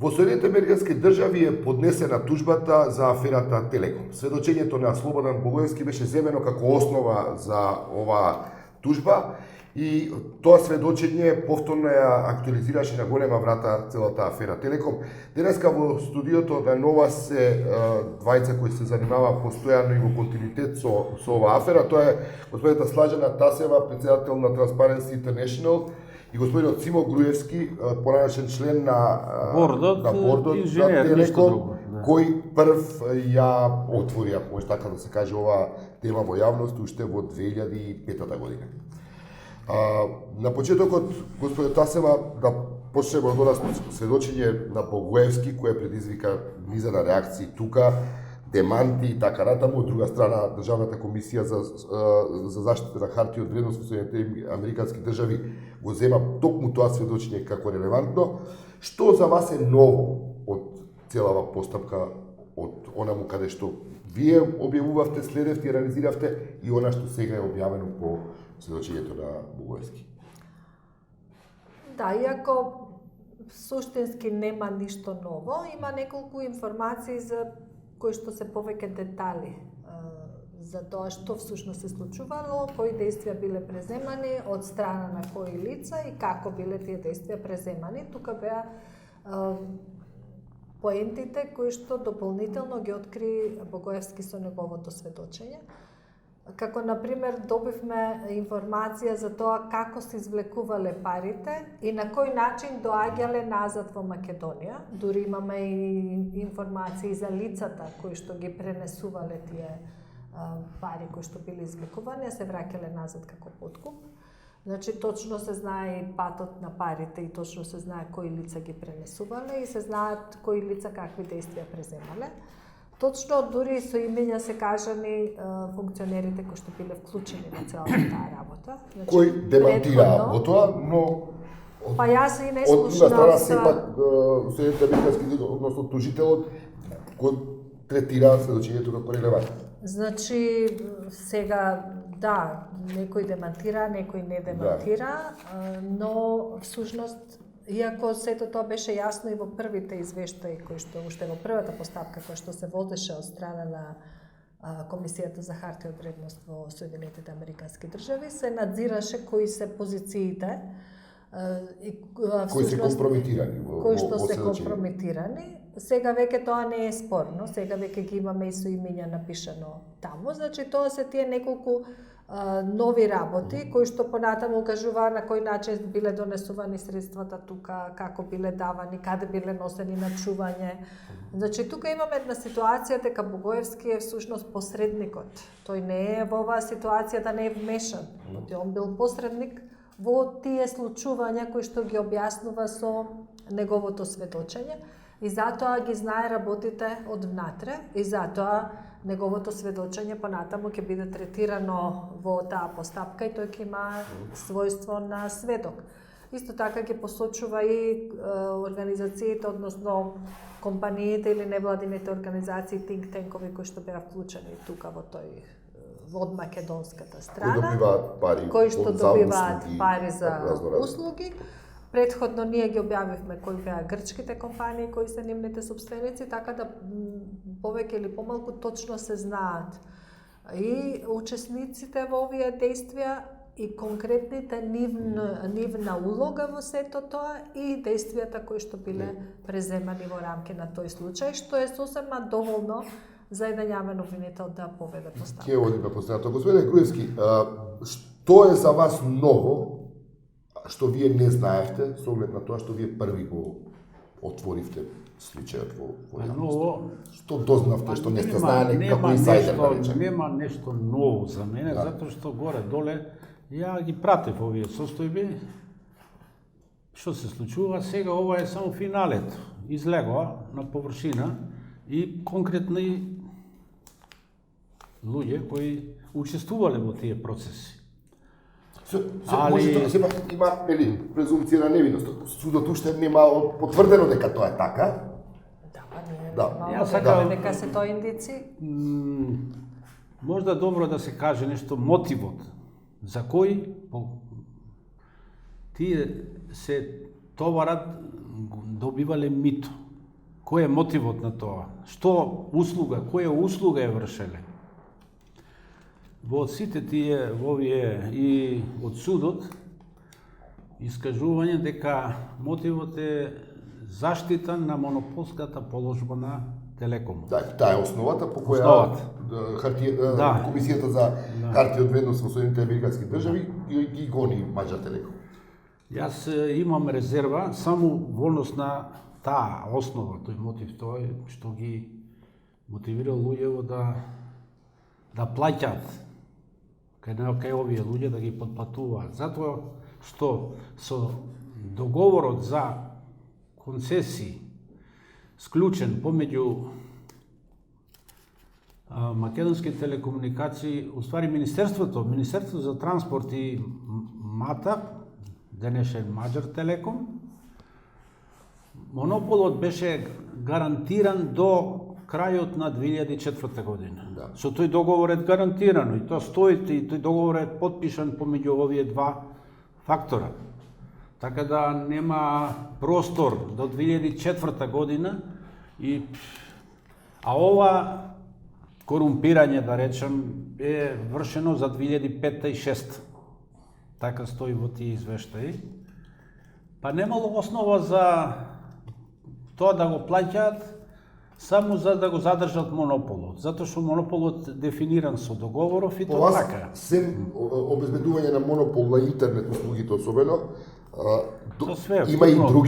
Во Соединените американски држави е поднесена тужбата за аферата Телеком. Сведочењето на Слободан Богоевски беше земено како основа за оваа тужба и тоа сведочење повторно ја актуализираше на голема врата целата афера Телеком. Денеска во студиото на Нова се двајца кои се занимава постојано и во континуитет со оваа афера. Тоа е господината Слажана Тасева, председател на Transparency International, и господинот Симо Груевски, поранешен член на бордот на Телеком, кој прв ја отвори, ако може така да се каже, оваа тема во јавност уште во 2005 година. На почетокот, господин Тасева, да почнеме од она сведочење на Богоевски, кој предизвика низа на реакции тука, деманти и така натаму. Од друга страна, Државната комисија за заштита на хартија од вредност во Соединените американски држави го зема токму тоа сведочење како релевантно. Што за вас е ново од целава постапка, од онаму каде што вие објавувавте, следевте и реализиравте, и она што сега е објавено по сведочењето на Богоевски? Да, иако суштински нема ништо ново, има неколку информации за кои што се повеќе детали за тоа што всушност се случувало, кои действија биле преземани, од страна на кои лица и како биле тие действија преземани. Тука беа поентите кои што дополнително ги откри Богоевски со неговото сведочење. Како, например, добивме информација за тоа како се извлекувале парите и на кој начин доаѓале назад во Македонија. Дури имаме и информации за лицата кои што ги пренесувале тие пари кои што биле извлекувани, се враќале назад како подкуп. Значи, точно се знае и патот на парите и точно се знае кои лица ги пренесувале и се знаат кои лица какви действија преземале. Точно, дури со имења се кажани функционерите кои што биле вклучени на целата таа работа. Значи, кои демантираа во тоа, но па јас и не од друга страна слушнав сепак Соединените американски, односно тужителот, го третира сведочењето како релевантно. Значи, сега, да, некој демантира, некој не демантира, но всушност, иако сето тоа беше јасно и во првите извештаи кои што уште во првата постапка која што се водеше од страна на Комисијата за хартија од вредност во Соединетите американски држави, се надзираше кои се позициите и кои се компрометирани кои што се компрометирани. Сега веќе тоа не е спорно, сега веќе ги имаме и со имења напишано таму, значи тоа се тие неколку нови работи кои што понатаму укажуваат на кој начин биле донесувани средствата тука, како биле давани, каде биле носени на чување. Значи тука имаме една ситуација дека Богоевски е всушност посредникот. Тој не е во оваа ситуација да не е вмешан. Он бил посредник во тие случувања кои што ги објаснува со неговото сведочење и затоа ги знае работите од внатре и затоа неговото сведочење понатаму ќе биде третирано во таа постапка и тој ќе има својство на сведок. Исто така ги посочува и организациите, односно компаниите или невладините организации, think tankoви кои што беа вклучени тука во тој од македонската страна, кои што добиваат пари за услуги. Предходно ние ги објавивме кои беа грчките компании кои се нивните собственици, така да повеќе или помалку точно се знаат и учесниците во овие действија и конкретните нивна улога во сето тоа и действијата кои што биле преземани во рамки на тој случај, што е сосема доволно за еден јавен обвинител да поведе постапка. Ќе одиме постапка. Господине Груевски, што е за вас ново што вие не знаевте, со оглед на тоа што вие први го отворивте случајот во јавност? Што дознавте, што не сте знаеле како инсайдер, да речем? Нема нешто ново за мене, затоа што горе-доле ја ги пратев овие состојби, што се случува. Сега ова е само финалето. Излегува на површина и конкретни луѓе кои учествувале во тие процеси. Може тоа сепак има презумпција на невиност. Судот уште нема потврдено дека тоа е така. Јас сакам дека се тоа индици. Можда добро да се каже нешто мотивот за кој тие се товарат добивале мито. кој е мотивот на тоа? Што услуга, која услуга е вршеле? Во сите тие, во овие и од судот, искажување дека мотивот е заштита на монополската положба на Телеком. Да, таа е основата по која Основата. Да. Комисијата за харти од вредност во Соединените Американски држави ги гони Маđar Телеком. Јас имам резерва само во однос на таа основа, тој мотив, тој што ги мотивирал луѓето да плаќаат кај овие луѓе, да ги потплатуваат. Затоа што со договорот за концесии склучен помеѓу Македонски телекомуникации, уствари Министерството за транспорт и МАТА, денешен Маđar Телеком, монополот беше гарантиран до крајот на 2004 година. Да. Со тој договор е гарантирано и тоа стои, и тој договор е потпишан помеѓу овие два фактора. Така да нема простор до 2004 година а ова корумпирање, да речем, е вршено за 2005 и 2006. Така стои во тие извештаи. Па немало основа за тоа да го плаќаат само за да го задржат монополот, затоа што монополот е дефиниран со договоров и По тоа вас, така. сем обезбедување на монопол на интернет услугите особено, Тоа све, има и вторно.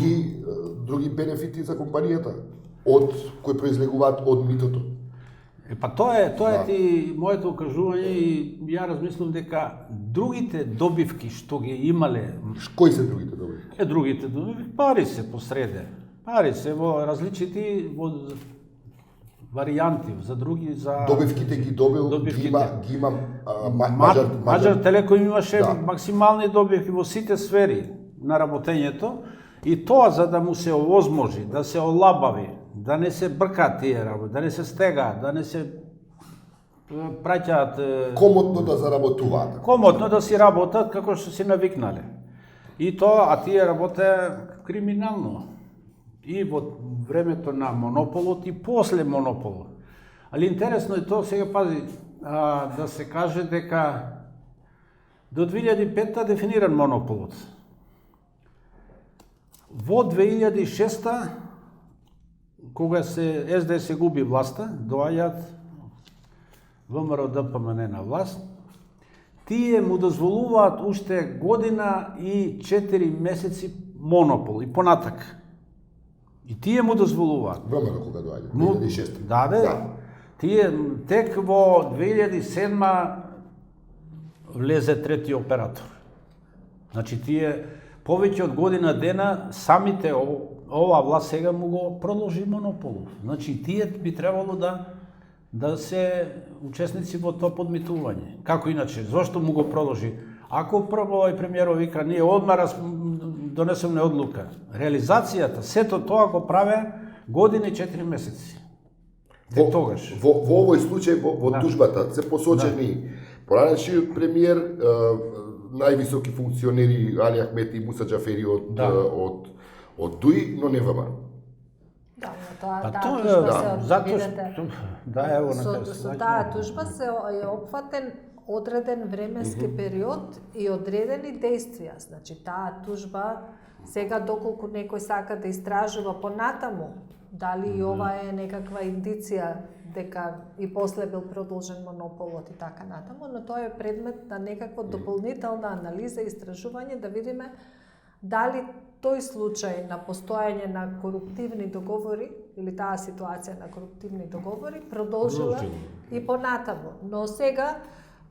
други бенефити за компанијата од кои произлегуваат од митото. Па тоа е ти моето окажување и ја размислам дека другите добивки што ги имале, Кои се другите добивки? другите добивки, пари се посреде. Пари се во различити варијанти, за други, за... Добивките ги добил, Добивките. ги има Маđar Маđar Телеком имаше Да. максимални добивки во сите сфери на работењето и тоа за да му се овозможи, да се олабави, да не се бркаат тие работи, да не се стегаат, да не се праќаат комотно да заработуваат. комотно да си работат како што си навикнале. И тоа, а тие работеа криминално. И во времето на монополот и после монополот. Али интересно е тоа, сега пази, да се каже дека до 2005 дефиниран монополот. Во 2006 кога СДС губи власта, доаѓаат ВМРО ДПМН на власт, тие му дозволуваат уште година и 4 месеци монопол и понатак. И тие му дозволуваат. ВМРО кога доаѓа, 2006. Да. Тие тек во 2007 влезе трети оператор. Значи тие повеќе од година дена самите ова власт сега му го продолжи монополот. Значи тие би требало да се учесници во тоа подмитување. Како иначе? Зошто му го продолжи? Ако прво и премиерот вика, ние одма донесеме одлука. Реализацијата, сето тоа го праве години 4 месеци. Тогаш. Во овој случај, во Да. тужбата, се посочени поранешниот премиер, највисоки функционери Али Ахмети и Муса Џафери од ДУИ, но не ВМРО. Да, но Па таа тоа тужба е, се затоа видете. што да ево на Со таа тужба се е опфатен одреден временски период и одредени действија. Значи таа тужба сега доколку некој сака да истражува понатаму, дали и ова е некаква индиција дека и после бил продолжен монополот и така натаму, но тоа е предмет на некаква дополнителна анализа и истражување да видиме дали тој случај на постојање на коруптивни договори или таа ситуација на коруптивни договори продолжила и понатаму. Но сега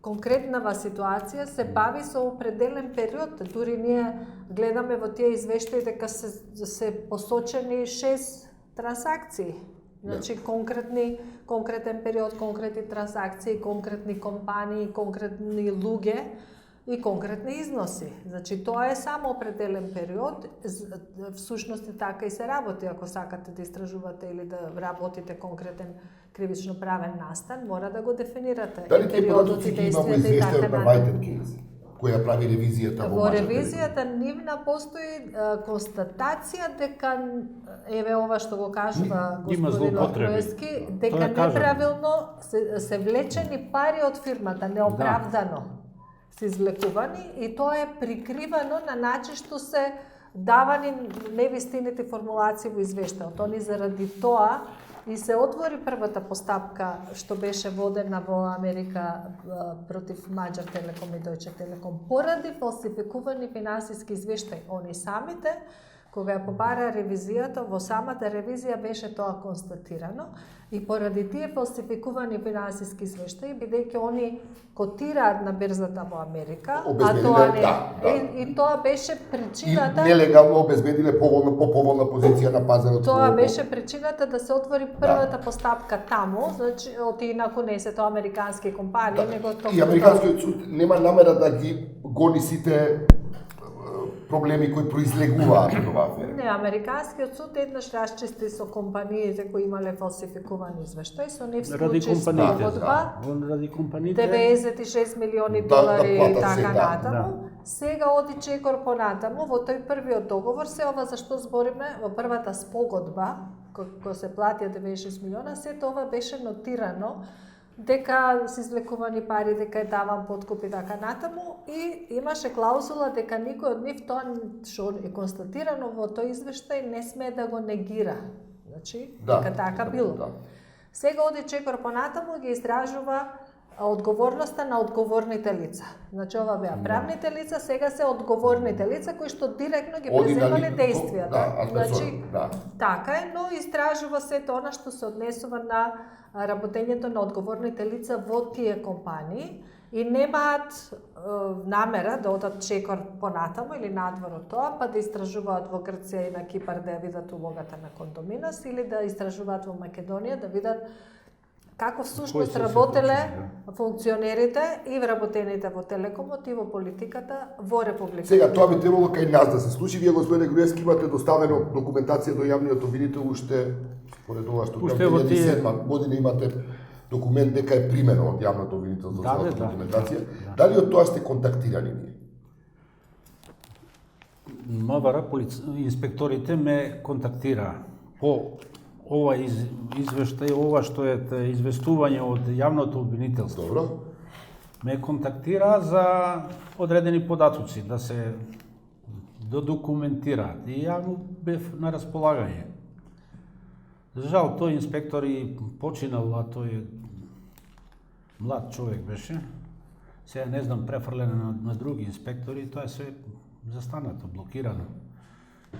конкретнава ситуација се бави со определен период. Дури ние гледаме во тие извештаи дека се посочени 6 трансакции. Значи конкретен период, конкретни трансакции, конкретни компании, конкретни луѓе и конкретни износи. Значи тоа е само определен период, всушност и така и се работи. Ако сакате да истражувате или да работите конкретен кривично правен настан, мора да го дефинирате. Дали тие периодот податоци и ги има во действијата и така извештајот на натаму. Вајтен Кейс, која прави ревизијата во Во Мажар ревизијата нивна постои констатација дека еве ова што го кажува Има господин злоупотреби. Окроевски, Тоа дека е кажано. неправилно се влечени пари од фирмата, неоправдано се извлекувани и тоа е прикривано на начин што се давани невистините формулации во извештајот. Они заради тоа и се отвори првата постапка што беше водена во Америка против Мажар Телеком и Дојче Телеком поради фалсификувани финансиски извештаи. Они самите, кога ја побара ревизијата, во самата ревизија беше тоа констатирано и поради тие фалсификувани финансиски извештаи, бидејќи они котираат на берзата во Америка, а тоа не и тоа беше причината И нелегално обезбедиле поволна позиција на пазарот. Тоа беше причината да се отвори првата постапка таму, значи од инаку не се тоа американски компании, него тоа. И американскиот суд нема намера да ги гони сите проблеми кои произлегуваат од оваа афера. Не, американскиот суд еднаш расчисти со компаниите кои имале фалсификувани извештаи, со нив Ради случаи компаниите, спогодба, ради компаниите. 96 милиони Да долари платат и така сега. натаму. Сега оди чекор понатаму, во тој првиот договор, се ова за што збориме, во првата спогодба, кој се платија 96 милиона, се тоа беше нотирано дека се извлекувани пари, дека е даван подкуп и така натаму и имаше клаузула дека никој од нив тоа што е констатирано во тој извештај не смее да го негира. Значи, дека така било. Да. Сега оди чекор понатаму ги истражува одговорноста на одговорните лица. Значи ова беа правните лица, сега се одговорните лица кои што директно ги преземале действијата. Значи, така е, но истражува сето она што се однесува на работењето на одговорните лица во тие компании и немаат намера да одат чекор понатаму или надвор од тоа, па да истражуваат во Грција и на Кипар да ја видат улогата на Кондоминас или да истражуваат во Македонија да видат како всушност работеле функционерите и вработените во Телекомот и во политиката во Република. Сега тоа би требало кај нас да се случи. Вие, господине Груевски, имате доставено документација до јавниот обвинител уште според ова што 2007 година имате документ дека е примено од јавното обвинителство за целата документација. Дали од тоа сте контактирани вие? МВР, инспекторите ме контактира по ова извештај, ова што е известување од јавното обвинителство. Добро. Ме контактира за одредени податоци да се документираат и ја му бев на располагање. За жал, тој инспектор и починал, а тој млад човек беше. Сега не знам, префрлен на други инспектори, тоа е се застанато, блокирано.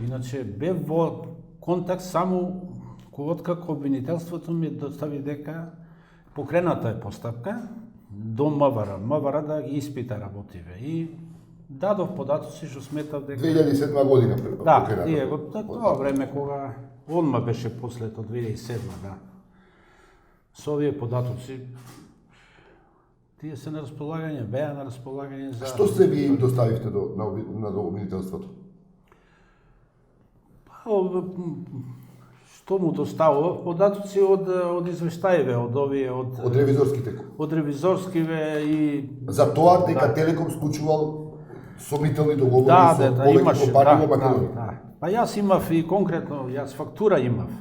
Иначе бев во контакт само откако обвинителството ми достави дека покрената е постапка до МВР, МВР да ги испита работиве. И дадов податоци што сметав дека 2007 година да, тие во тоа време кога одма беше после тоа 2007, да. Со овие податоци тие се на располагање, беа на располагање за... Што се вие им доставивте на обвинителството? Што му доставува податоци од извештаиве, од овие од ревизорските. Од ревизорскиве и за тоа дека Телеком склучувал сомнителни договори со повеќе компании во Македонија. Па јас имав и конкретно, јас фактура имав.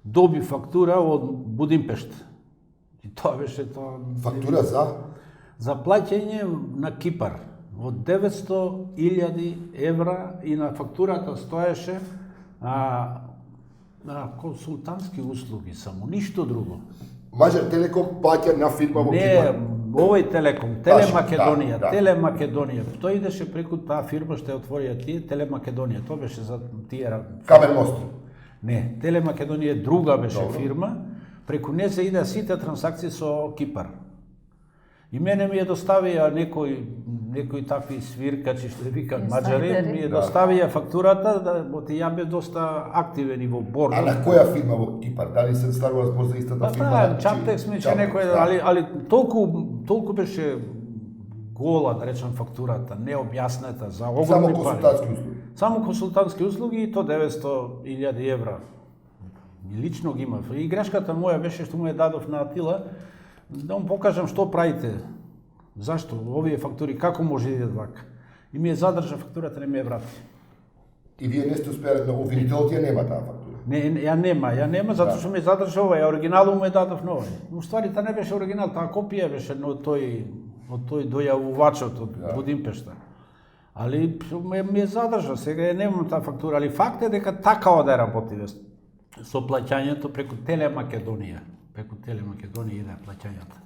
Доби фактура од Будимпешт. И тоа беше тоа... Фактура за плаќање на Кипар од 900.000 евра и на фактурата стоеше консултантски услуги само, ништо друго. Мажар Телеком плаќа на фирма во Кипар. Не, овој Телеком, Телемакедонија, Телемакедонија. Тој идеше преку таа фирма што ја отворија тие, Телемакедонија. Тоа беше за тие... Камен мост. Не, Телемакедонија друга беше фирма, преку не се иде сите трансакции со Кипар. И мене ми ја доставија некои такви свиркачи што викаат маџари, ми ја доставија фактурата, ја бе доста активен и во борд. А на која фирма во Кипар? Дали се ставува збор за истата фирма? Па, Чаптекс ми че некој, али толку беше гола, да речам, фактурата, необјаснета за огромни пари. Само консултантски услуги. Само консултантски услуги и то 900.000 евра. Лично ги имав. И грешката моја беше што му ја дадов на Атила, да му покажам што правите. Зашто овие фактури како може да идат вака? И ми ја задржа фактурата, не ми ја врати. И вие не сте успеале да обвинителот ја нема таа фактура. Не, ја нема, затоа што ми задржа ова, ја оригиналот му ја дадов на овој. Уствари таа не беше оригинал, таа копија беше од тој дојавувачот од Будимпешта. Али ми ја задржа, сега ја немам таа фактура, али факт е дека така оде работи со плаќањето преку Телемакедонија. Преку Телемакедонија иде плаќањето.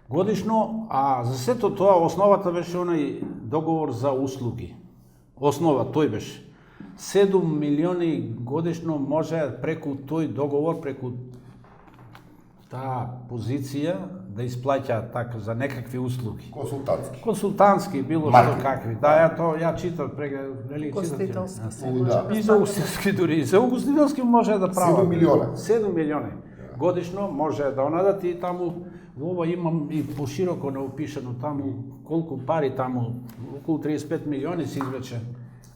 Годишно, а за сето тоа основата беше онај договор за услуги. Основа тој беше. 7 милиони годишно може преку тој договор, преку таа позиција да исплаќа така за некакви услуги. Консултантски било што какви. Да, ја читав прега, нели Гостителски. И за устински дури, и за угостителски може да прави. 7 милиона. 7 милиони. Годишно може да онадат и таму ова имам и пошироко неопишано таму колку пари таму, околу 35 милиони се извлече.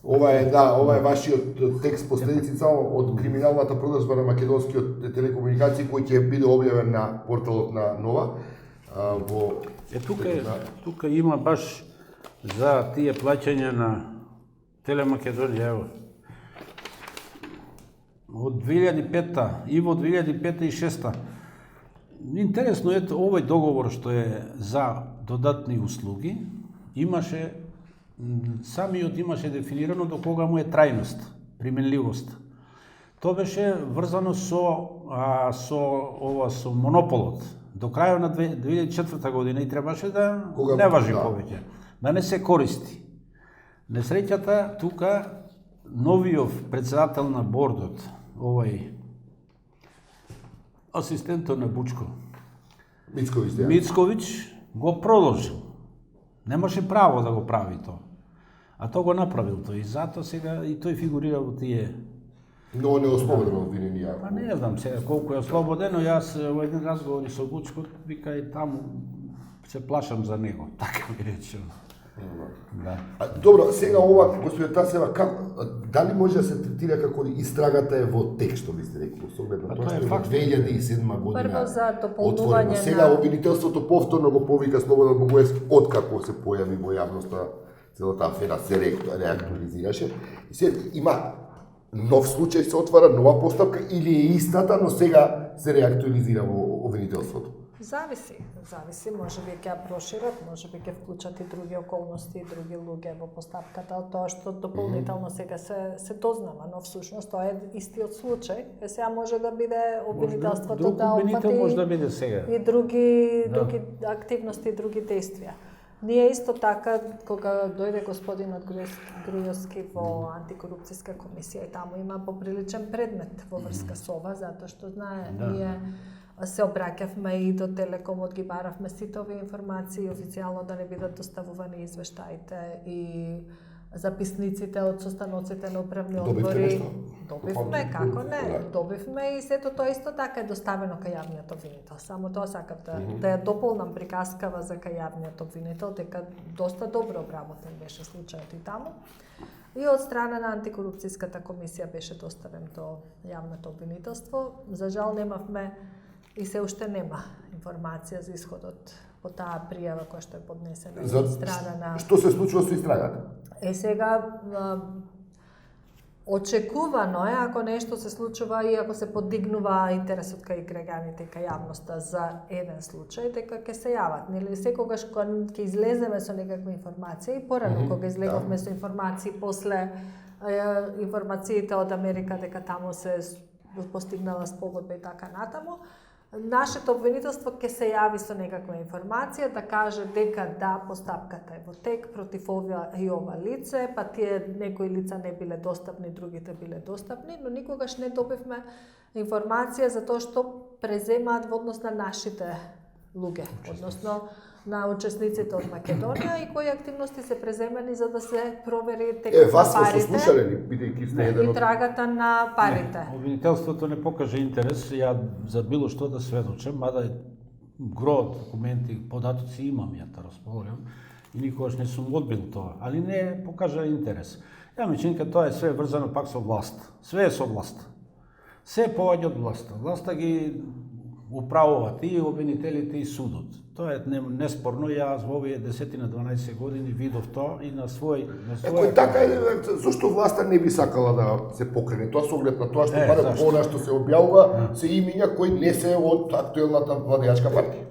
Ова е вашиот текст последици само од криминалната продажба на македонскиот телекомуникации кој ќе биде објавен на порталот на Нова. Тука има баш за тие плаќања на Телемакедонија, ево. Од 2005-та и во 2005-та и 2006-та. Интересно е овој договор што е за додатни услуги, имаше самиот имаше дефинирано до кога му е трајност, применливост. Тоа беше врзано со монополот. До крајот на 2004 година и требаше да не важи повеќе, да не се користи. Несреќата тука новиот председател на бордот, овој асистентот на Бучко, Мицковиќ, го продолжил. Немаше право да го прави тоа. А тоа го направил тој и затоа сега и тој фигурира во тие. Но не ослободено обвиненија. Па не знам сега колку е ослободено, јас во еден разговор со Бучко вика и таму се плашам за него, така ми рече. Да. Добро, сега ова, господине Тасева, дали може да се третира како истрагата е во текст, што би сте рекли, со оглед на тоа што е во 2007 година. Прво за дополнување на... Сега обвинителството повторно го повика Слободан Богоевски откако се појави во јавноста целата афера се реактуализираше. И сега има нов случај, се отвара нова постапка или е истата, но сега се реактуализира во обвинителството? Зависи, може би ќе ја прошират, може би ќе вклучат и други околности, и други луѓе во постапката, од тоа што дополнително сега се дознава, но всушност тоа е истиот случај. Сега може да биде обвинителството да опфати и други активности, други действија. Ние исто така, кога дојде господинот Грујовски во антикорупцијска комисија и таму има поприличен предмет во врска со ова, затоа што знае, ние се обраќавме и до Телекомот, ги баравме сите овие информации официјално да не бидат доставувани извештаите и записниците од состаноците на управни одбори. Добивме, како не, добивме и сето тоа исто така е доставено кај јавниот обвинител. Само тоа сакав да ја дополнам приказкава за кај јавниот обвинител, дека доста добро обработен беше случајот и таму. И од страна на антикорупцијската комисија беше доставен до јавното обвинителство. За жал немавме и се уште нема информација за исходот по таа пријава која што е поднесена од страна на... Што се случува со истрагата? Сега, очекувано е, ако нешто се случува и ако се подигнува интересот кај граѓаните и кај јавноста за еден случај, дека ќе се јават. Нели секогаш кога ќе излеземе со некаква информација и порано кога излеговме со информации после информациите од Америка дека таму се постигнала спогодба и така натаму, нашето обвинителство ќе се јави со некаква информација да каже дека да, постапката е во тек против ова и ова лице, па тие некои лица не биле достапни, другите биле достапни, но никогаш не добивме информација за тоа што преземаат во однос на нашите луѓе, односно на учесниците од Македонија и кои активности се преземани за да се провери текот на парите и трагата на парите. Обвинителството не покаже интерес ја за било што да сведочам, мада гро документи, податоци имам ја да располагам и никогаш не сум одбил тоа, али не покажа интерес. Ја мислам дека тоа е све врзано пак со власт. Све е со власт. Се поаѓа од власта. Власта ги управуваат и обвинителите и судот. Тоа е неспорно, јас во овие 10-12 години видов тоа и на свој Ако така е, зошто власта не би сакала да се покрене? Тоа со оглед на тоа што барем зашто? она што се објавува се имиња кои не се од актуелната владеачка партија.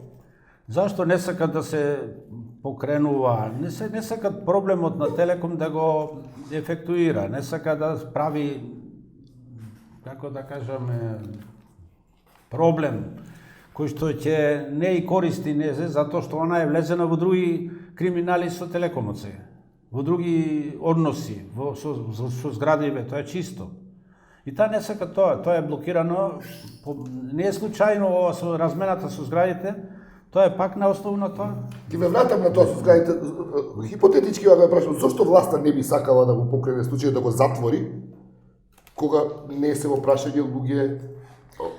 Зашто не сакат да се покренува? Не сакат проблемот на Телеком да го ефектуира, не сака да прави, како да кажаме, проблем кој што ќе не и користи незе, затоа што она е влезена во други криминали со Телекомот сега, во други односи, со зградиве, тоа е чисто. И таа не сака тоа е блокирано, не е случајно ова со размената со зградите, тоа е пак на основа на тоа. Ти ве вратам на тоа со зградите, хипотетички ја прашам, зошто власта не би сакала да го покрене случај да го затвори, кога не се во прашање луѓе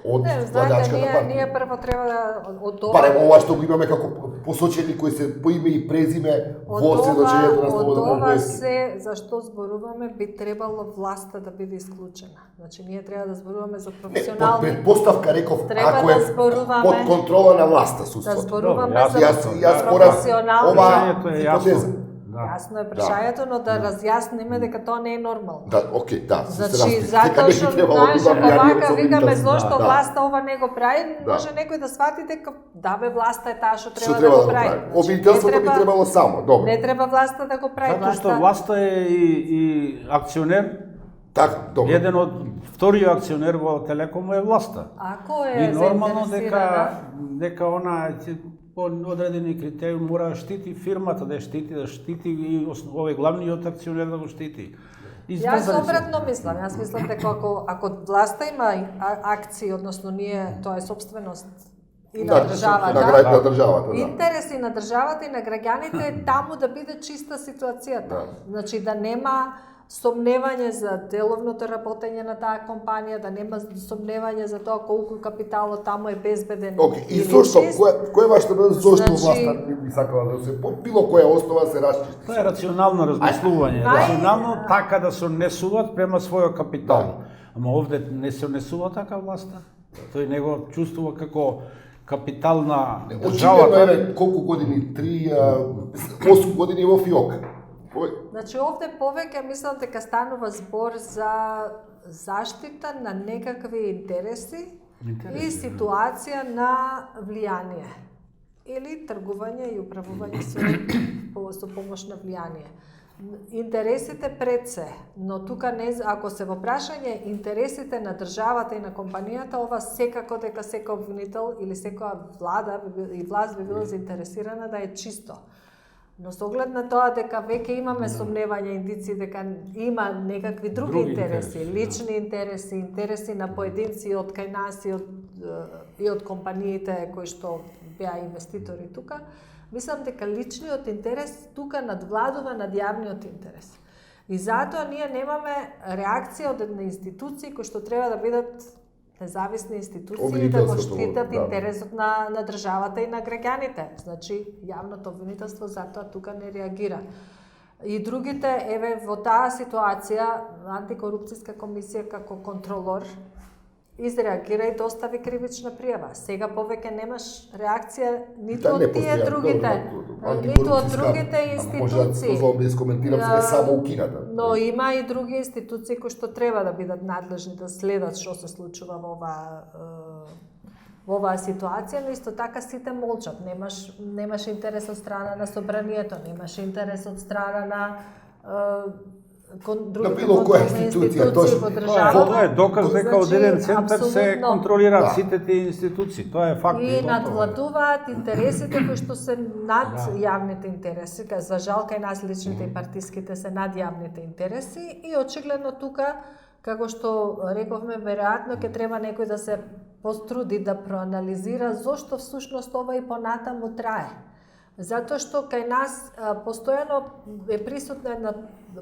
од владеачката партија? Ние прво треба да од Барем ова што го имаме како посочени кои се по име и презиме во сведочењето на Слободан Од ова Богоевски. се зашто зборуваме би требало власта да биде исклучена. Значи ние треба да зборуваме за Не, под професионални предпоставка реков, Треба ако да е зборуваме- под контрола на власта да судството. зборуваме Добро, за Јас спорам професионални. ова Прашањето е јасно. хипотеза. Да. Јасно е прашањето, но да разјасниме дека тоа не е нормално. Да, окей, да. се Значи, разбира. Дека затоа не би што, требало да знаеш, има влијание овака од викаме собствените. зошто Да. власта ова не го прави, Да. може некој да свати дека да бе власта е таа што Што треба треба да да го го прави. прави? Значи, Обвинителството не би треба- требало само, добро. Не треба власта да го прави. Затоа што власта е и акционер, Така, добро. еден од вториот акционер во Телеком е власта. Ако И е нормално заинтересирана, дека она ќе по одредени критериуми мора да штити фирмата, да штити и овој главниот акционер да го штити. И Јас сврзани се. обратно мислам. Јас мислам дека ако власта има акции, односно ние, тоа е собственост и на Да, државата, на граѓаните на државата, да. интереси на државата и на граѓаните е таму да биде чиста ситуацијата. Да. Значи да нема сомневање за деловното работење на таа компанија, да нема сомневање за тоа колку капиталот таму е безбеден. Окей, и или зошто, чист. кој е вашето мнение зошто Значи- власта не би сакала да се по било која основа се расчисти? Тоа е рационално размислување, Ај, рационално така да се однесуваат према својот капитал. Ама овде не се однесува така власта. Тој не го чувствува како капитал на Очигледно државата. е колку години, 8 години во ФИОК. Значи овде повеќе мислам дека станува збор за заштита на некакви интереси и ситуација на влијание или тргување и управување со помош на влијание. Интересите пред се, но тука не, ако се во прашање интересите на државата и на компанијата, ова секако дека секој обвинител или секоја влада и власт би била заинтересирана да е чисто. Но со оглед на тоа дека веќе имаме сомневања, индици дека има некакви други интереси, лични интереси, интереси на поединци од кај нас и од компаниите кои што беа инвеститори тука, мислам дека личниот интерес тука надвладува над јавниот интерес. И затоа ние немаме реакција од една институција кои што треба да бидат независни институции и да го штитат интересот на државата и на граѓаните. Значи, јавното обвинителство затоа тука не реагира. И другите, еве, во таа ситуација, антикорупцијска комисија како контролор изреагира и достави кривична пријава. Сега повеќе немаш реакција ниту од тие другите, ниту од другите институции. Може да искоментирам, се само укината. Но има и други институции кои што треба да бидат надлежни да следат што се случува во оваа ситуација, но исто така сите молчат. Немаш интерес од страна на собранието, немаш интерес од страна на другите било која контролни институција, во државата. Тоа е доказ дека од еден центар се апсолутно. контролираат сите тие институции. Тоа е факт. И надвладуваат интересите кои што се над јавните интереси. За жал кај нас личните и партиските се над јавните интереси и очигледно тука, како што рековме, веројатно ќе треба некој да се поструди да проанализира зошто всушност ова и понатаму трае. Затоа што кај нас постојано е присутна една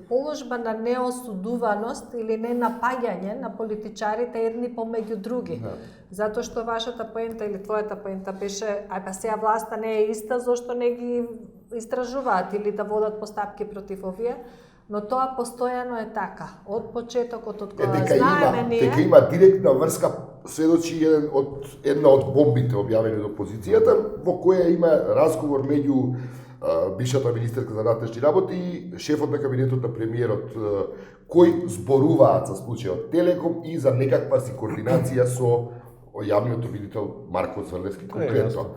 положба на неосудуваност или не напаѓање на политичарите едни помеѓу други. Затоа што вашата поента или твојата поента беше, па сега власта не е иста, зошто не ги истражуваат или да водат постапки против овие, но тоа постојано е така. Од почетокот, од кога знаеме ние... Дека има директна врска сведочи една од бомбите објавени од опозицијата, во која има разговор меѓу бившата министерка за внатрешни работи и шефот на кабинетот на премиерот, кои зборуваат за случајот Телеком и за некаква си координација со јавниот обвинител Марко Зврлевски конкретно.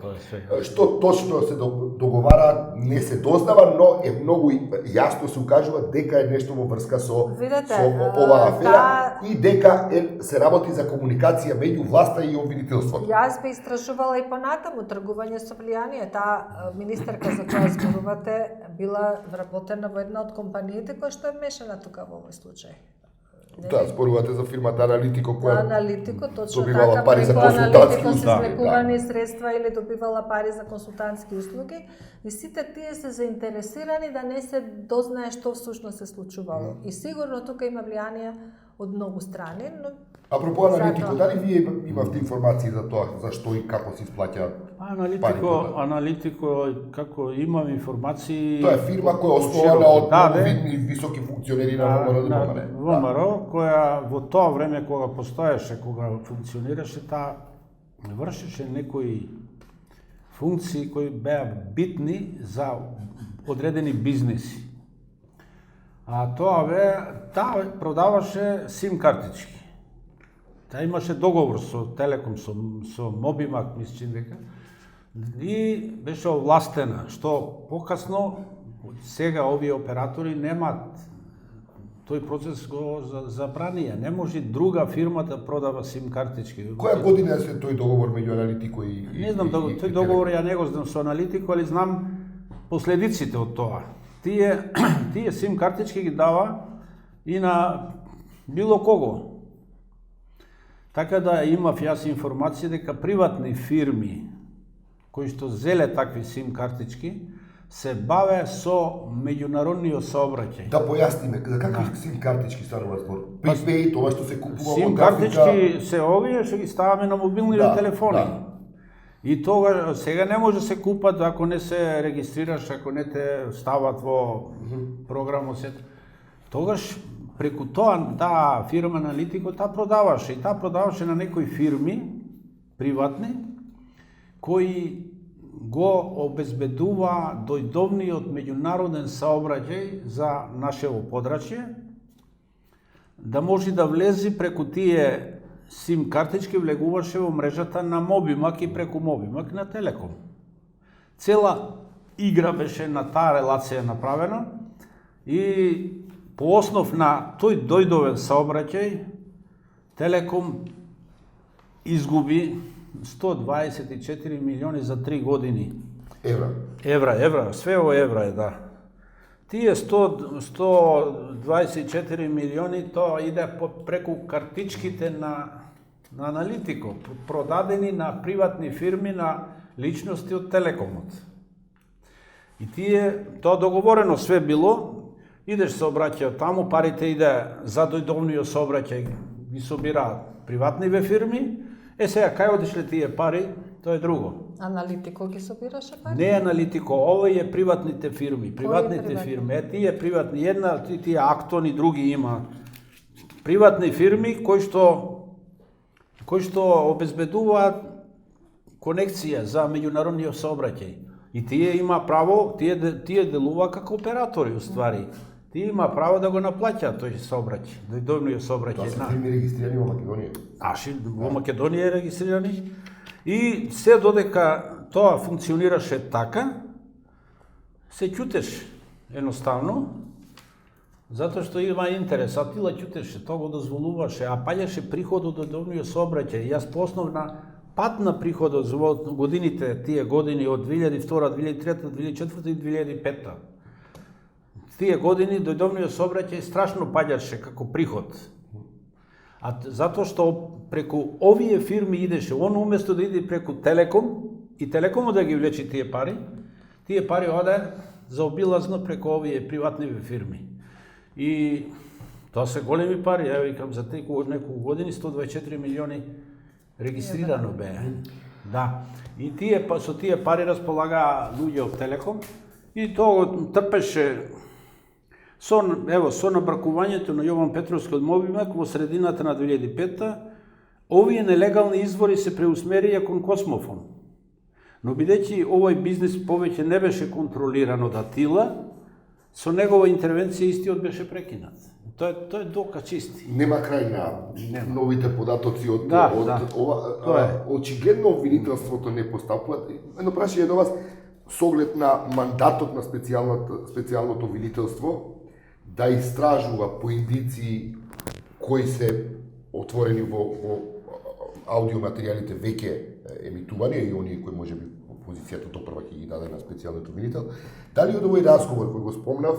Што точно се договара не се дознава, но е многу јасно се укажува дека е нешто во врска со оваа афера и дека се работи за комуникација меѓу власта и обвинителството. Јас би истражувала и понатаму тргување со влијание. Таа министерка за која зборувате била вработена во една од компаниите која што е мешана тука во овој случај. Да, зборувате за фирмата Аналитико која Аналитико, точно добивала така, пари за преку консултантски Аналитико се услуги. извлекувани средства или добивала пари за консултантски услуги и сите тие се заинтересирани да не се дознае што всушност се случувало. И сигурно тука има влијание од многу страни, но Апропо Аналитико, дали вие имавте информации за тоа, за што и како се исплаќаат Аналитико, како имам информации... Тоа е фирма која е основана од многу видни високи функционери на ВМРО, која во тоа време кога постоеше, кога функционираше, таа вршеше некои функции кои беа битни за одредени бизнеси. А таа продаваше сим картички. Таа имаше договор со Телеком, со Мобимак, мислам дека, и беше овластена, што покасно сега овие оператори немаат тој процес го забранија. Не може друга фирма да продава сим картички. Која година е тој договор меѓу Аналитико и не знам, тој договор ја не го знам со Аналитико, али знам последиците од тоа. Тие сим картички ги дава и на било кого. Така да имав јас информација дека приватни фирми кои што зеле такви сим картички се баве со меѓународниот сообраќај. Да појасниме, за какви сим картички станува збор? Prepaid, ова што се купува сим картички се овие што ги ставаме на мобилните телефони. И тога сега не може се купат ако не се регистрираш, ако не те стават во програмот сет. Тогаш преку таа фирма Аналитико таа продаваше и таа продаваше на некои фирми приватни кои го обезбедува дојдовниот меѓународен сообраќај за нашево подрачје, да може да влези преку тие сим картички, влегуваше во мрежата на Мобимак и преку Мобимак на Телеком. Цела игра беше на таа релација направена и по основ на тој дојдовен сообраќај Телеком изгуби 124 милиони за 3 години. Евра, све во евра е, да. Тие 124 милиони тоа иде преку картичките на Аналитико, продадени на приватни фирми на личности од Телекомот. И тоа договорено све било, идеш се обраќај таму, парите иде за дојдовниот сообраќај, ги собираат приватниве фирми. Сега, кај одишле тие пари, тоа е друго. Аналитико ги собираше пари? Не Аналитико, овој е приватните фирми. Приватните фирми, тие приватни, една, тие Актон и други има. Приватни фирми кои што обезбедуваат конекција за меѓународниот сообраќај. И тие има право, тие делува како оператори, уствари. Тие има право да го наплаќаат тој сообраќај, дојдовниот сообраќај. Тоа се фирми регистрирани во Македонија. Во Македонија е регистрирани. И се додека тоа функционираше така, се ќутеше едноставно, затоа што има интерес, а тила ќутеше, тоа го дозволуваше, а паѓаше приходот од дојдовниот сообраќај. Јас по основна пат на приходот во годините, тие години од 2002, 2003, 2004 и 2005. Тие години дојдовниот сообраќај страшно паѓаше како приход. А затоа што преку овие фирми идеше, он уместо да иде преку Телеком и Телекомот да ги влече тие пари оде заобилазно преку овие приватни фирми. И тоа се големи пари, ја викам за неколку години 124 милиони регистрирано беа. Да. И со тие пари располагаа луѓе од Телеком и тоа трпеше со набракувањето на Јован Петровски од Мобимак во средината на 2005-та, Овие нелегални извори се преусмерија кон Космофон. Но бидејќи овој бизнис повеќе не беше контролиран од Атила, со негова интервенција истиот беше прекинат. Тоа е доказ чисти. Нема крај на новите податоци од Тоа е. Очигледно обвинителството не постапува. Едно прашање до вас, со оглед на мандатот на специјалното обвинителство, да истражува по индици кои се отворени во аудиоматеријалите веќе емитувани и оние кои можеби опозицијата допрва ќе ги даде на специјалниот обвинител. Дали од овој разговор кој го спомнав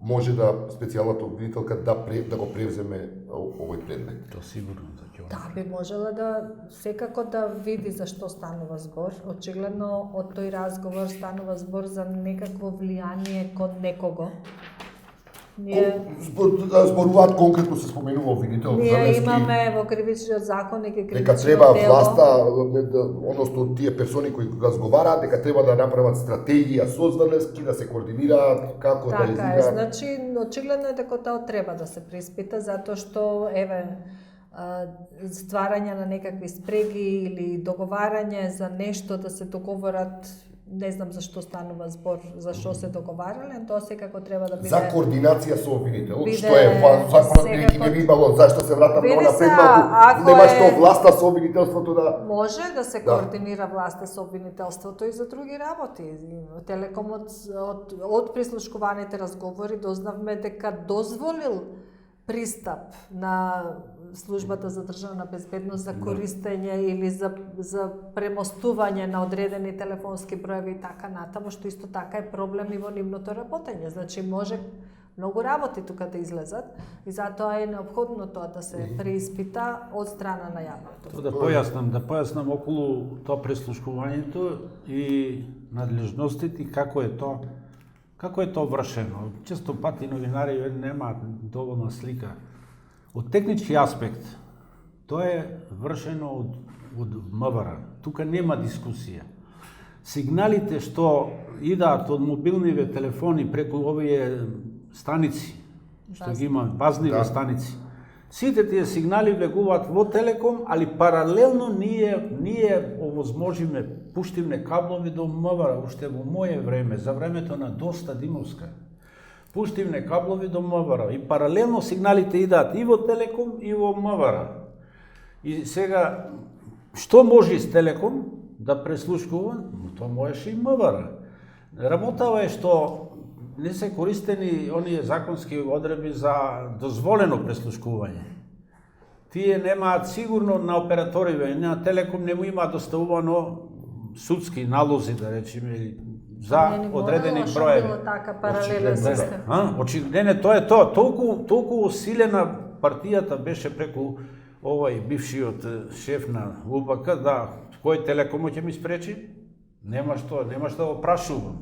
може да специјалната обвинителка да го превземе овој предмет? Тоа сигурно Да, би можела да секако да види за што станува збор. Очигледно од тој разговор станува збор за некакво влијание кон некого. Зборуваат конкретно се споменува обвинител Ние имаме во кривичниот законник и дека кривичниот треба дело. власта, односно тие персони кои разговараат, дека треба да направат стратегија созврнески, да се координираат, како да Така е, изиграат. значи очигледно е дека тоа треба да се приспита затоа што стварање на некакви спреги или договарање за нешто да се договорат, не знам за што станува збор, за што се договарале, тоа секако треба да биде За координација со обвинител, биде што е законот не би имало, зашто се вратам Види на се, предмалку, ако нема е- што власта со обвинителството да... Може да се Да. координира власта со обвинителството и за други работи. Телекомот од прислушкуваните разговори дознавме дека дозволил пристап на службата за државна безбедност за користење или за премостување на одредени телефонски броеви и така натаму, што исто така е проблем и во нивното работење. Значи може многу работи тука да излезат и затоа е неопходно тоа да се преиспита од страна на јавното. Тоа да појаснам околу тоа преслушкувањето и надлежностите и како е тоа вршено. Често пати новинари немаат доволна слика. Од технички аспект, тоа е вршено од МВР. Тука нема дискусија. Сигналите што идат од мобилниве телефони преку овие станици, што ги има, базниве станици, сите тие сигнали влегуваат во Телеком, али паралелно ние овозможиме, пуштиме каблови до МВР, уште во моје време, за времето на Доста Димовска. Пуштивне каблови до МВР и паралелно сигналите идат и во Телеком и во МВР. И сега, што може из Телеком да преслушкува, тоа можеше и МВР. Работава е што не се користени оние законски одредби за дозволено преслушкување. Тие немаат сигурно на операториве, на Телеком не му има доставувано судски налози, да речеме, за одредени броеви. Не така паралелен систем. Очигледно тоа е тоа. Толку усилена партијата беше преку овој бившиот шеф на УБК, да, кој Телеком ќе ми спречи? Нема што да го прашувам.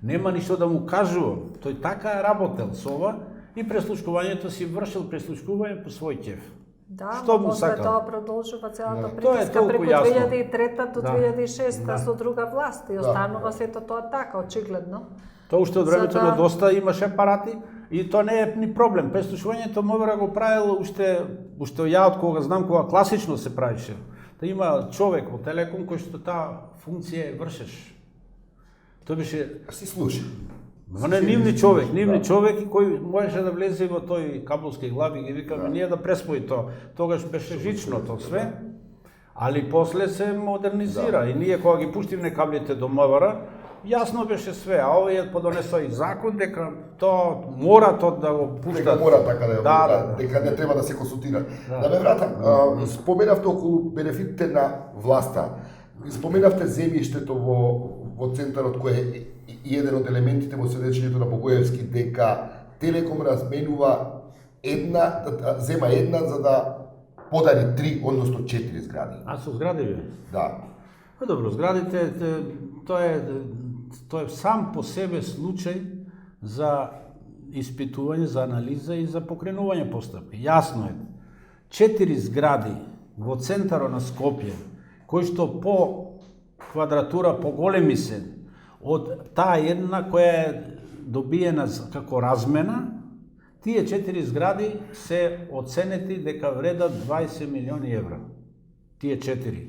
Нема ништо да му кажувам. Тој така е работел со ова и преслушкувањето си вршил преслушкување по свој ќеф. Да, Што му после сака? тоа продолжува целата Тоа е притиска толку преку јасно. 2003 до Да. 2006 Да. со друга власт и останува сето тоа така, очигледно. Тоа уште од времето За да- на Доста имаше апарати и тоа не е ни проблем. Преслушувањето МВР го правил уште ја од кога знам, кога класично се правише. Да има човек во Телеком кој што таа функција ја вршеше. Тоа беше Си слуша. нивни човек и кој можеше да влезе во тој кабловски глави, ги викаме ние да преспои тоа. Тогаш беше жично тоа све, али после се модернизира и ние кога ги пуштивме каблите до МВР, јасно беше све, а овие подонесоа и закон дека тоа мора тоа да го пуштат. Дека мора така Да. дека не треба да се консултира. Да ме вратам, споменавте околу бенефитите на власта. Споменавте земјиштето во центарот кој е и еден од елементите во сведочењето на Богоевски дека Телеком разменува зема една за да подари 3, односно 4 згради. А со згради бе? Да. Па добро, зградите, тоа е сам по себе случај за испитување, за анализа и за покренување постапки. Јасно е, 4 згради во центарот на Скопје, кои што по квадратура поголеми се од таа една која е добиена како размена, Тие 4 згради се оценети дека вредат 20 милиони евра. Тие 4.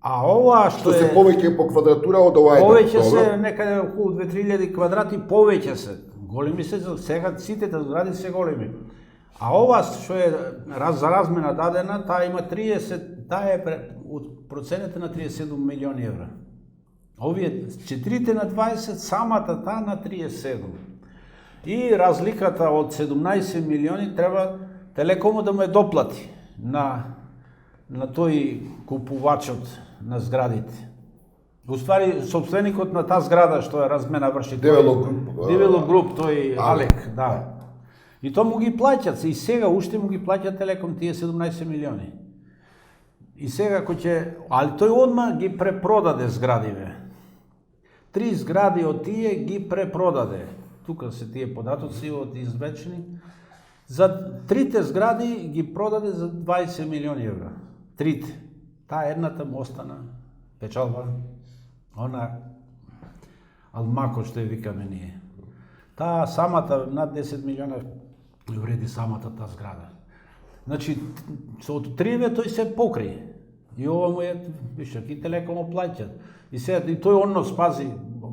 А ова Што што се е повеќе по квадратура од ова едно. повеќе се добро? некаде околу 2-3 квадрати, повеќе се. Големи се, сега сите згради се големи. А ова што е за размена дадена, таа има 30, таа е проценета на 37 милиони евра. Овие 4 на 20, самата таа на 37. И разликата од 17 милиони треба Телекомот да му е доплати на тој купувачот на зградите. Уствари, собственикот на таа зграда што е размена врши Develop Груп, тој Алек, да. И тоа му ги плаќат, и сега уште му ги плаќа Телеком тие 17 милиони. И сега кој ќе, али тој одма ги препродаде зградиве. 3 згради од тие ги препродаде. Тука се тие податоци од извечени. За 3 згради ги продаде за 20 милиони евра. 3. Таа едната му остана печалба. Она алмако што ја викаме ние. Таа самата над 10 милиона вреди самата таа зграда. Значи, со од 3 тој се покри. И ова му е, више, и Телекомот плаќат. И сега и тој однос, пази,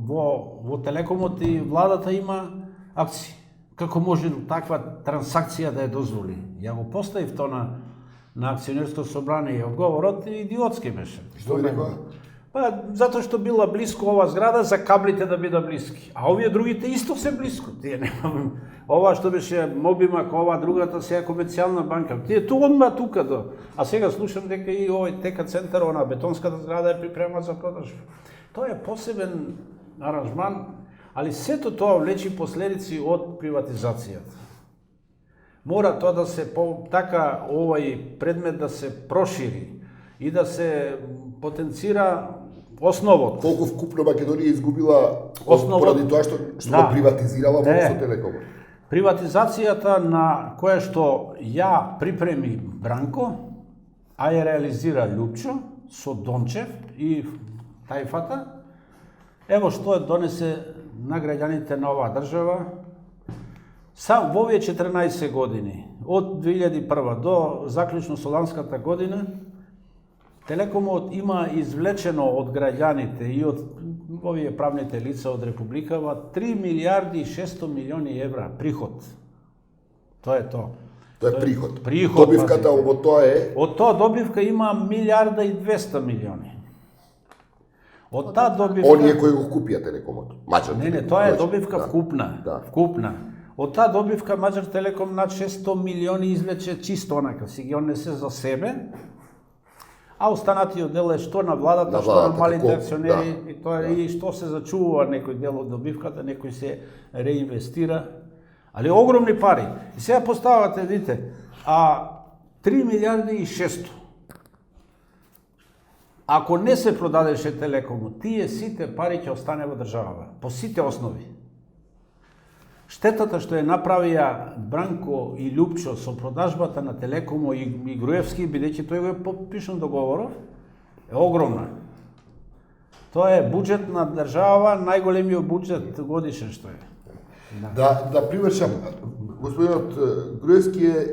во Телекомот и владата има акции. Како може таква трансакција да ја дозволи? Ја го поставив тоа на акционерско собрание и одговорот идиотски беше. Што ви рекоа? Па, затоа што била близко ова зграда, за каблите да бидат блиски. А овие другите исто се близко. Тие нема. Ова што беше Мобимак, ова другата сега комерцијална банка. Тие ту одма тука до. А сега слушам дека и овој ТК центар, она бетонската зграда е припрема за продажба. Тоа е посебен аранжман, али сето тоа влечи последици од приватизацијата. Мора тоа да се така овој предмет да се прошири и да се потенцира основот. Колку вкупно Македонија изгубила Основот. поради тоа што Да. го приватизирала Не. со Телекомот. Приватизацијата на која што ја припреми Бранко, а ја реализира Лјупчо со Дончев и тајфата, ево што донесе на граѓаните на оваа држава. Сам во овие 14 години, од 2001 до заклучно Соланската година, Телекомот има извлечено од граѓаните и од овие правните лица од Републикава 3 милиарди и 600 милиони евра приход. Тоа е тоа. Тоа е приход. Приход, Добивката пазите. во тоа е Од тоа добивка има милиарда и 200 милиони. Од таа добивка... оние кои го купија Телекомот. Мачар. Не, тоа е Точно, добивка да. вкупна. Да. Вкупна. Од таа добивка Маđар Телеком над 600 милиони извлече чисто онака, си ги однесе за себе, а останатиот дел е што на владата, На што владата, на малите како- акционери, да, и тоа и што се зачувува некој дел од добивката, некој се реинвестира, али огромни пари. И сега поставате, видите, 3 милиарди и 600. Ако не се продадеше Телекомот, тие сите пари ќе остане во државава, по сите основи. Штетата што ја направија Бранко и Лјупчо со продажбата на Телекомо и Груевски, бидејќи тој го е подпишан договоров, е огромна. Тоа е буџет на држава, најголемиот буџет годишен што е. Да привршам, господинот Груевски е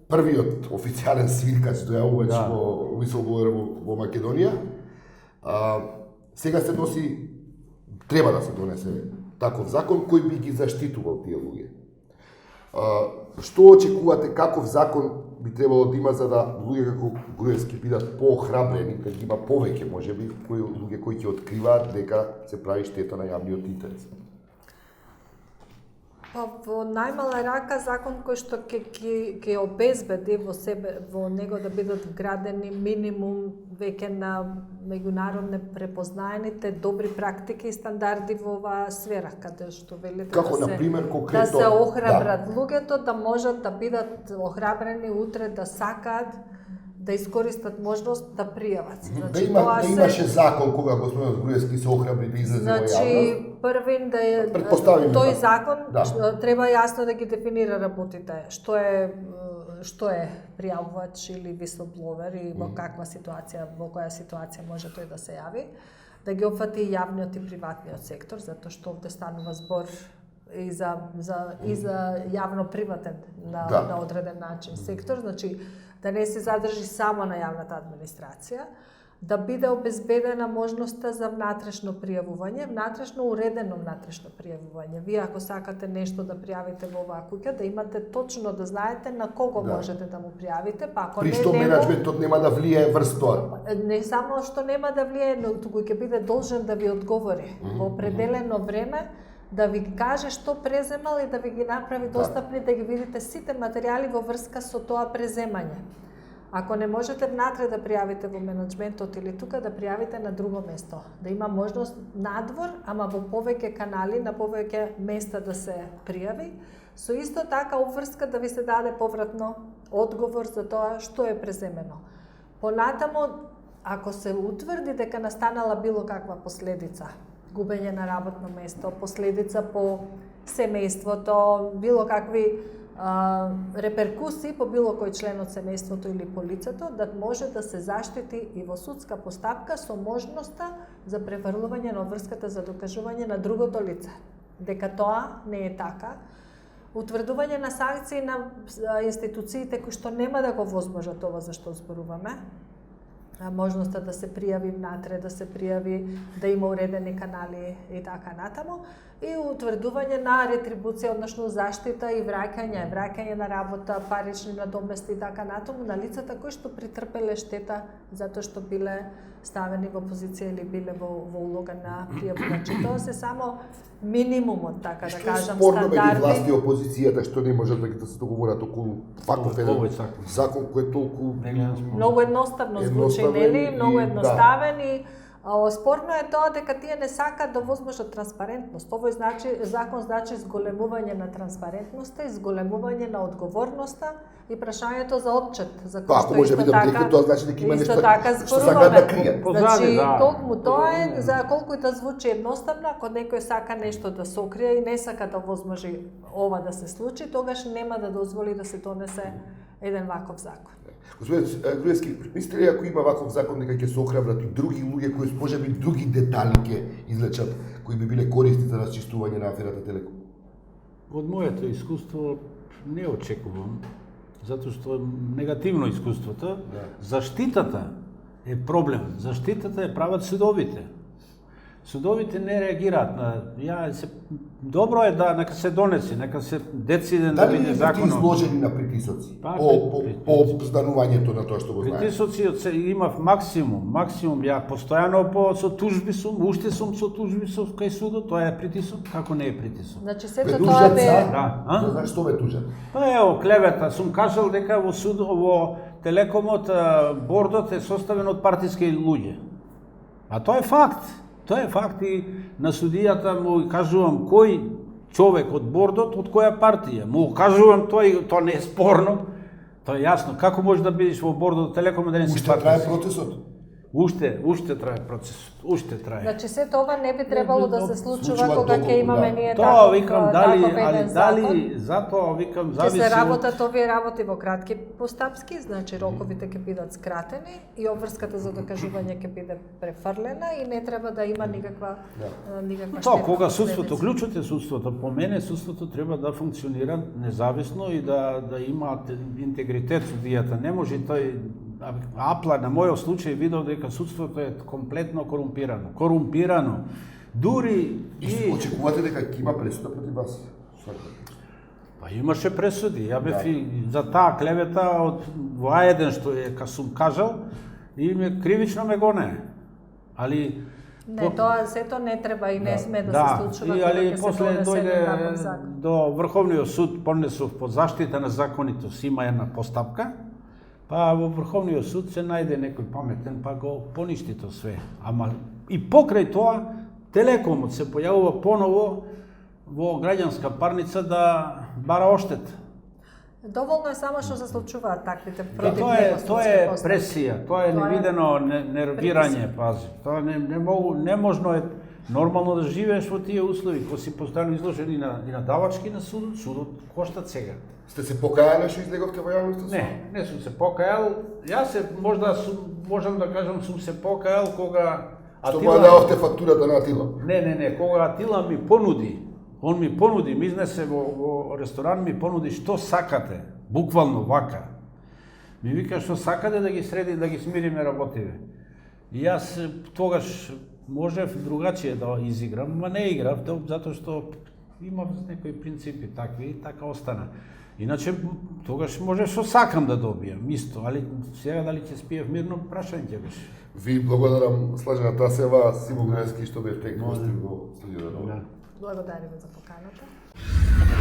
првиот официјален свиркач дојавувач Да. во whistleblower во Македонија. Сега се носи, треба да се донесе таков закон кој би ги заштитувал тие луѓе. Што очекувате, каков закон би требало да има за да луѓе како Груевски бидат поохрабрени, да ги има повеќе можеби луѓе кои ќе откриваат дека се прави штета на јавниот интерес? Па во најмала рака закон кој што ќе обезбеди во себе, во него да бидат вградени минимум веќе на меѓународно препознаените добри практики и стандарди во оваа сфера, каде што велите Како, да се, например, конкретно- да се охрабрат луѓето, да можат да бидат охрабрени утре да сакаат да искористат можност да пријават. Да имаше закон кога господинот Груевски се охрабри да излезе во Значи, јавност. првин да е Претпоставиме, тој да. закон Да. треба јасно да ги дефинира работите. Што е пријавувач или whistleblower и во каква ситуација, во која ситуација може тој да се јави, да ги опфати и јавниот и приватниот сектор, затоа што овде станува збор и за јавно-приватен на одреден начин сектор, значи да не се задржи само на јавната администрација, да биде обезбедена можноста за внатрешно пријавување, уредено внатрешно пријавување. Вие ако сакате нешто да пријавите во оваа куќа, да имате точно да знаете на кого можете да му пријавите, па ако При што менаџментот нема да влијае врз тоа. Не само што нема да влијае, но туку ќе биде должен да ви одговори во определено време, да ви каже што преземал и да ви ги направи достапни, да ги видите сите материјали во врска со тоа преземање. Ако не можете внатре да пријавите во менаџментот или тука, да пријавите на друго место. Да има можност надвор, ама во повеќе канали, на повеќе места да се пријави, со исто така обврска да ви се даде повратно одговор за тоа што е преземено. Понатамо, ако се утврди дека настанала било каква последица, губење на работно место, последица по семејството, било какви реперкусии по било кој член од семејството или по лицето, да може да се заштити и во судска постапка со можноста за преврлување на обврската за докажување на другото лице. Дека тоа не е така, утврдување на санкции на институциите кои што нема да го возможат ова за што зборуваме, можноста да се пријави внатре, да се пријави, да има уредени канали и така натаму, и утврдување на ретрибуција, односно заштита и враќање на работа, парични надомести и така натаму на лицата кои што претрпеле штета затоа што биле ставени во позиција или биле во улога на пријавувач. Значи тоа се само минимумот, така да кажам, спорно меѓу стандарди. власти и опозицијата што не можат да се договорат околу ваков еден закон кој е толку многу едноставно звучи, нели? Многу едноставен и спорно е тоа дека тие не сакаат да возможат транспарентност. Овој закон значи зголемување на транспарентноста и зголемување на одговорноста и прашањето за отчет, за кој што може исто да така тоа значи дека има нешто што сакаат да кријат. Значи, толку тоа е, за колку и да звучи едноставно, ако некој сака нешто да сокрие и не сака да возможи ова да се случи, тогаш нема да дозволи да се донесе еден ваков закон. Господин Груевски, мислите ли ако има ваков закон дека ќе се охрабрат и други луѓе кои можеби други детали ќе излечат, кои би биле користни за расчистување на аферата Телеком? Од моето искуство не очекувам, затоа што негативно искуството, заштитата е проблем. Заштитата е прават судовите. Судовите не реагираат на добро е да нека се донесе, нека се дециден да биде законот. Дали изложени на притисоци по обзданувањето на тоа што го знаеш? Притисоци имав максимум, ја постојано со тужби сум, уште сум со тужби кај судот, тоа е притисок, како не е притисок? Значи сето тоа бе... Да, знаеш што ме тужат? Па ево, клевета, сум кажал дека во Телекомот бордот е составен од партиски луѓе. А тоа е факт. Тоа е факт и на судијата му кажувам кој човек од бордот, од која партија. Му кажувам тоа не е спорно. Тоа е јасно. Како може да бидеш во бордот Телеком да не си партиски? Уште трае процесот? Уште трае процесот. Уште трае. Значи сето ова не би требало да се случува кога ќе имаме ние тоа викам дали затоа викам зависи. Ќе се работат овие работи во кратки постапки, значи роковите ќе бидат скратени и обврската за докажување ќе биде префрлена и не треба да има никаква штета. Тоа кога судството, клучот е судството, по мене судството треба да функционира независно и да има интегритет судијата. Не може тој Апла на мојот случај видел дека судството е комплетно корумпирано. Дури и очекувате дека ќе има пресуда против вас? Па имаше пресуди. Ја бев и за таа клевета во А1 што е сум кажал и кривично ме гонее. Али не, тоа сето не треба и не сме да се случува кога ќе се донесе еден ваков закон. До Врховниот суд понесов под заштита на законитост, има една постапка. Па во Врховниот суд се најде некој паметен, па го поништи тоа све. Ама и покрај тоа, Телекомот се појавува поново во граѓанска парница да бара оштета. Доволно е само што се случуваат таквите против тоа е пресија, тоа е невидено нервирање, пази. Тоа неможно е нормално да живееш во тие услови, кога си постојано изложен и на давачки на судот, судот кошта сега. Сте се покајали што излеговте во јавноста? Не сум се покајал. Јас можам да кажам сум се покајал кога Што му дадовте фактурата на Атила? Не, кога Атила ми понуди Он ми понуди, ми изнесе во ресторан, ми понуди што сакате, буквално вака. Ми вика што сакате да ги среди, да ги смириме работиве. И јас тогаш можев другачие да изиграм, ма не играв, затоа што имав некои принципи такви и така остана. Иначе тогаш може што сакам да добијам исто, али сега дали ќе спиев мирно, прашање ќе беше. Ви благодарам Слажена Тасева, Симо Груевски што бевте гости во студиото. Благодариме за поканата.